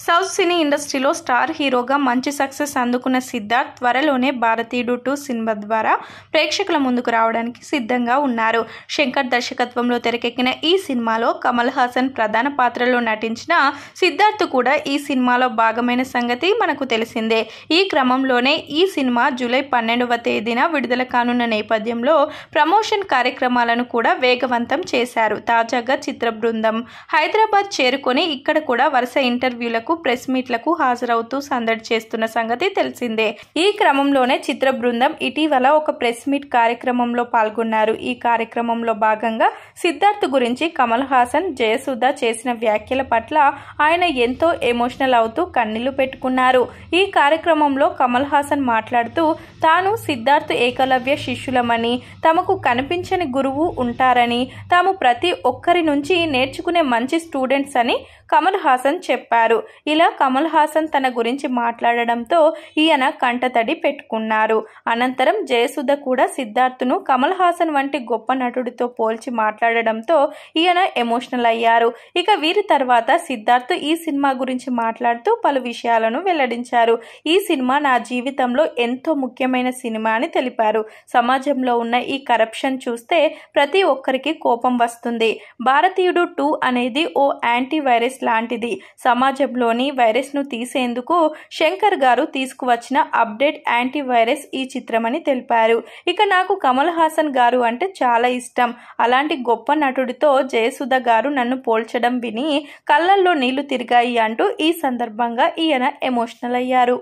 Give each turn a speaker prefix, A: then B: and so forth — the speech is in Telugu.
A: సౌత్ సినీ ఇండస్ట్రీలో స్టార్ హీరోగా మంచి సక్సెస్ అందుకున్న సిద్ధార్థ్ త్వరలోనే భారతీయుడు 2 సినిమా ద్వారా ప్రేక్షకుల ముందుకు రావడానికి సిద్ధంగా ఉన్నారు. శంకర్ దర్శకత్వంలో తెరకెక్కిన ఈ సినిమాలో కమల్ హాసన్ ప్రధాన పాత్రలో నటించిన సిద్ధార్థ్ కూడా ఈ సినిమాలో భాగమైన సంగతి మనకు తెలిసిందే. ఈ క్రమంలోనే ఈ సినిమా జూలై 12వ తేదీన విడుదల కానున్న నేపథ్యంలో ప్రమోషన్ కార్యక్రమాలను కూడా వేగవంతం చేశారు. తాజాగా చిత్ర బృందం హైదరాబాద్ చేరుకొని ఇక్కడ కూడా వరుస ఇంటర్వ్యూలకు, ప్రెస్ మీట్లకు హాజరవుతూ సందడి చేస్తున్న సంగతి తెలిసిందే. ఈ క్రమంలోనే చిత్ర బృందం ఇటీవల ఒక ప్రెస్ మీట్ కార్యక్రమంలో పాల్గొన్నారు. ఈ కార్యక్రమంలో భాగంగా సిద్ధార్థ్ గురించి కమల్ హాసన్, జయసుధ చేసిన వ్యాఖ్యల పట్ల ఆయన ఎంతో ఎమోషనల్ అవుతూ కన్నీళ్లు పెట్టుకున్నారు. ఈ కార్యక్రమంలో కమల్ హాసన్ మాట్లాడుతూ తాను సిద్ధార్థ్ ఏకలవ్య శిష్యులమని, తమకు కనిపించని గురువు ఉంటారని, తాము ప్రతి ఒక్కరి నుంచి నేర్చుకునే మంచి స్టూడెంట్స్ అని కమల్ హాసన్ చెప్పారు. ఇలా కమల్ హాసన్ తన గురించి మాట్లాడడంతో ఈయన కంటతడి పెట్టుకున్నారు. అనంతరం జయసుధ కూడా సిద్ధార్థ్ను కమల్ హాసన్ వంటి గొప్ప నటుడితో పోల్చి మాట్లాడడంతో ఈయన ఎమోషనల్ అయ్యారు. ఇక వీరి తర్వాత సిద్ధార్థ్ ఈ సినిమా గురించి మాట్లాడుతూ పలు విషయాలను వెల్లడించారు. ఈ సినిమా నా జీవితంలో ఎంతో ముఖ్యమైన సినిమా అని తెలిపారు. సమాజంలో ఉన్న ఈ కరప్షన్ చూస్తే ప్రతి ఒక్కరికి కోపం వస్తుంది. భారతీయుడు 2 అనేది ఓ యాంటీ వైరస్ లాంటిది. సమాజంలోని వైరస్ ను తీసేందుకు శంకర్ గారు తీసుకువచ్చిన అప్డేట్ యాంటీ వైరస్ ఈ చిత్రమని తెలిపారు. ఇక నాకు కమల్ హాసన్ గారు అంటే చాలా ఇష్టం. అలాంటి గొప్ప నటుడితో జయసుధ గారు నన్ను పోల్చడం విని కళ్ళల్లో నీళ్లు తిరిగాయి అంటూ ఈ సందర్భంగా ఈయన ఎమోషనల్ అయ్యారు.